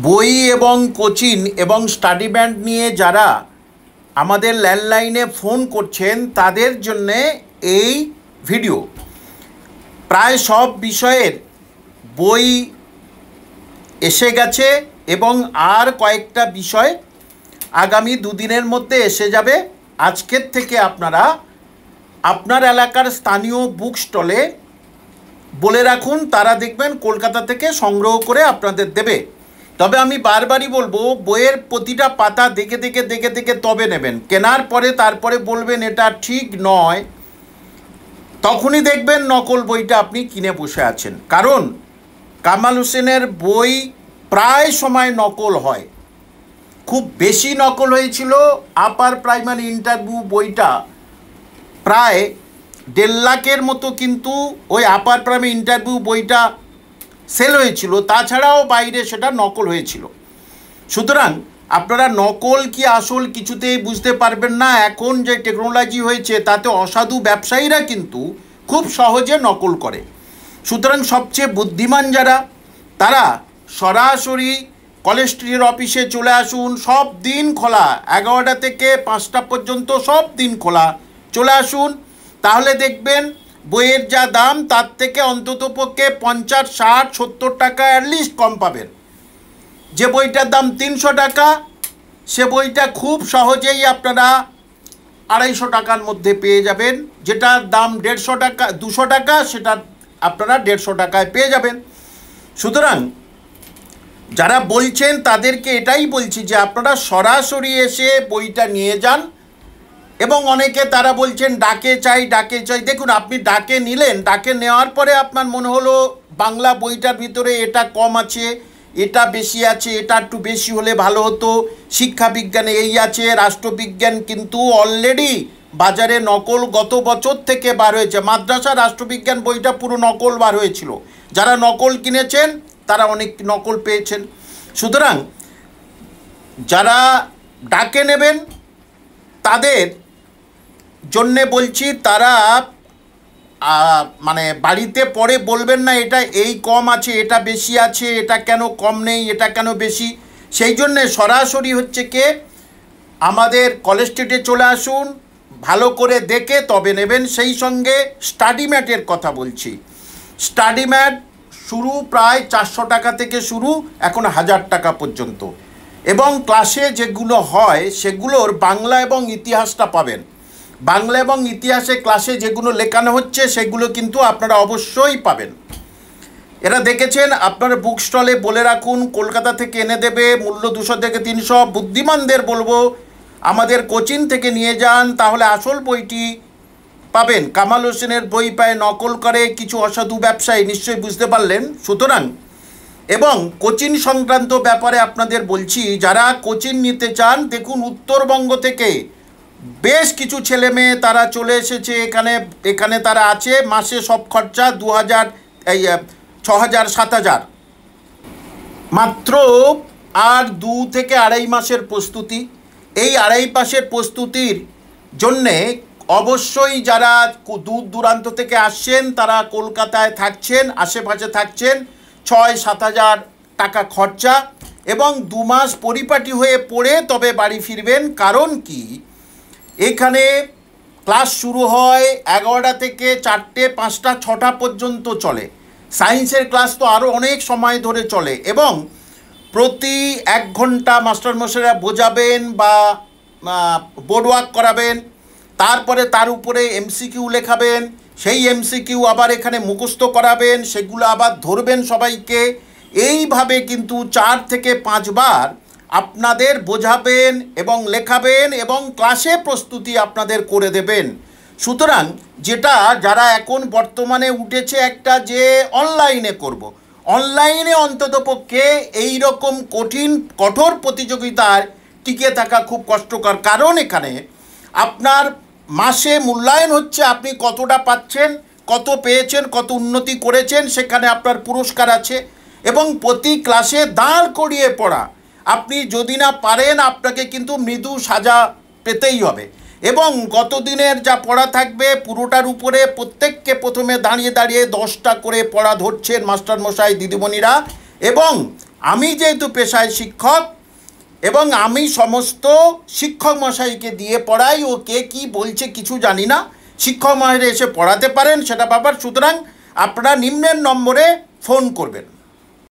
বই এবং কোচিং এবং স্টাডি ব্যান্ড নিয়ে যারা আমাদের ল্যান্ডলাইনে ফোন করছেন তাদের জন্যে এই ভিডিও। প্রায় সব বিষয়ের বই এসে গেছে এবং আর কয়েকটা বিষয় আগামী দুদিনের মধ্যে এসে যাবে। আজকের থেকে আপনারা আপনার এলাকার স্থানীয় বুক স্টলে বলে রাখুন, তারা দেখবেন কলকাতা থেকে সংগ্রহ করে আপনাদের দেবে। তবে আমি বারবারই বলবো, বইয়ের প্রতিটা পাতা দেখে দেখে দেখে দেখে তবে নেবেন। কেনার পরে তারপরে বলবেন এটা ঠিক নয়, তখনই দেখবেন নকল বইটা আপনি কিনে বসে আছেন। কারণ কামাল হোসেনের বই প্রায় সময় নকল হয়, খুব বেশি নকল হয়েছিল। আপার প্রাইমারি ইন্টারভিউ বইটা প্রায় 1.5 লাখের মতো কিন্তু ওই আপার প্রাইমারি ইন্টারভিউ বইটা সেল হয়েছিল, তাছাড়াও বাইরে সেটা নকল হয়েছিল। সুতরাং আপনারা নকল কি আসল কিছুতেই বুঝতে পারবেন না। এখন যে টেকনোলজি হয়েছে তাতে অসাধু ব্যবসায়ীরা কিন্তু খুব সহজে নকল করে। সুতরাং সবচেয়ে বুদ্ধিমান যারা, তারা সরাসরি কলেজ স্ট্রিটের অফিসে চলে আসুন। সব দিন খোলা, 11টা থেকে 5টা পর্যন্ত সব দিন খোলা। চলে আসুন, তাহলে দেখবেন বইয়ের যা দাম তার থেকে অন্ততপক্ষে 50, 60, 70 টাকা অ্যাটলিস্ট কম পাবেন। যে বইটার দাম 300 টাকা, সে বইটা খুব সহজেই আপনারা 250 টাকার মধ্যে পেয়ে যাবেন। যেটার দাম 150 টাকা, 200 টাকা, সেটা আপনারা 150 টাকায় পেয়ে যাবেন। সুতরাং যারা বলছেন তাদেরকে এটাই বলছি যে আপনারা সরাসরি এসে বইটা নিয়ে যান। এবং অনেকে তারা বলছেন ডাকে চাই ডাকে চাই। দেখুন, আপনি ডাকে নিলেন, ডাকে নেওয়ার পরে আপনার মনে হলো বাংলা বইটার ভিতরে এটা কম আছে, এটা বেশি আছে, এটা একটু বেশি হলে ভালো হতো, শিক্ষা বিজ্ঞানে এই আছে, রাষ্ট্রবিজ্ঞান কিন্তু অলরেডি বাজারে নকল গত বছর থেকে বার হয়েছে। মাদ্রাসা রাষ্ট্রবিজ্ঞান বইটা পুরো নকল বার হয়েছিল। যারা নকল কিনেছেন তারা অনেক নকল পেয়েছেন। সুতরাং যারা ডাকে নেবেন তাদের জন্যে বলছি, তারা মানে বাড়িতে পরে বলবেন না এটা এই কম আছে, এটা বেশি আছে, এটা কেন কম নেই, এটা কেন বেশি। সেই জন্যে সরাসরি হচ্ছে কে আমাদের কলেজ স্ট্রিটে চলে আসুন, ভালো করে দেখে তবে নেবেন। সেই সঙ্গে স্টাডি ম্যাটের কথা বলছি। স্টাডি ম্যাট শুরু প্রায় 400 টাকা থেকে শুরু, এখন 1000 টাকা পর্যন্ত। এবং ক্লাসে যেগুলো হয় সেগুলোর বাংলা এবং ইতিহাসটা পাবেন। বাংলা এবং ইতিহাসে ক্লাসে যেগুলো লেখানো হচ্ছে সেগুলো কিন্তু আপনারা অবশ্যই পাবেন। এরা দেখেছেন, আপনারা বুক স্টলে বলে রাখুন কলকাতা থেকে এনে দেবে, মূল্য 200 থেকে 300। বুদ্ধিমানদের বলবো আমাদের কোচিং থেকে নিয়ে যান, তাহলে আসল বইটি পাবেন। কামাল হোসেনের বই পায় নকল করে কিছু অসাধু ব্যবসায়ী, নিশ্চয়ই বুঝতে পারলেন। সুতরাং এবং কোচিং সংক্রান্ত ব্যাপারে আপনাদের বলছি, যারা কোচিং নিতে চান, দেখুন উত্তরবঙ্গ থেকে বেশ কিছু ছেলে মেয়ে তারা চলে এসেছে এখানে তারা আছে। মাসে সব খরচা 2000, 6000, 7000 মাত্র। আর 2 থেকে 2.5 মাসের প্রস্তুতি। এই 2.5 মাসের প্রস্তুতির জন্যে অবশ্যই যারা দূর দূরান্ত থেকে আসছেন, তারা কলকাতায় থাকছেন, আশেপাশে থাকছেন, 6-7 হাজার টাকা খরচা এবং 2 মাস পরিপাটি হয়ে পড়ে তবে বাড়ি ফিরবেন। কারণ কি, এখানে ক্লাস শুরু হয় 11টা থেকে 4টে, 5টা, 6টা পর্যন্ত চলে। সায়েন্সের ক্লাস তো আরও অনেক সময় ধরে চলে এবং প্রতি 1 ঘন্টা মাস্টারমশাইরা বোঝাবেন বা বোর্ড ওয়ার্ক করাবেন। তারপরে তার উপরে এমসিকিউ লেখাবেন, সেই এমসিকিউ আবার এখানে মুখস্থ করাবেন, সেগুলো আবার ধরবেন সবাইকে। এইভাবে কিন্তু 4 থেকে 5 বার আপনাদের বোঝাবেন এবং লেখাবেন এবং ক্লাসে প্রস্তুতি আপনাদের করে দেবেন। সুতরাং যেটা যারা এখন বর্তমানে উঠেছে একটা যে অনলাইনে করব, অনলাইনে অন্ততপক্ষে এই রকম কঠোর প্রতিযোগিতার টিকে থাকা খুব কষ্টকর। কারণ এখানে আপনার মাসে মূল্যায়ন হচ্ছে আপনি কতটা পাচ্ছেন, কত পেয়েছেন, কত উন্নতি করেছেন, সেখানে আপনার পুরস্কার আছে। এবং প্রতি ক্লাসে দাঁড় করিয়ে পড়া, আপনি যদি না পারেন আপনাকে কিন্তু মৃদু সাজা পেতেই হবে। এবং গত দিনের যা পড়া থাকবে পুরোটার উপরে প্রত্যেককে প্রথমে দাঁড়িয়ে দাঁড়িয়ে 10টা করে পড়া ধরছেন মাস্টারমশাই দিদিমণিরা। এবং আমি যেহেতু পেশায় শিক্ষক এবং আমি সমস্ত শিক্ষক মশাইকে দিয়ে পড়াই, ও কে কী বলছে কিছু জানি না, শিক্ষক মশাইরা এসে পড়াতে পারেন সেটা ব্যাপার। সুতরাং আপনারা নিম্নের নম্বরে ফোন করবেন।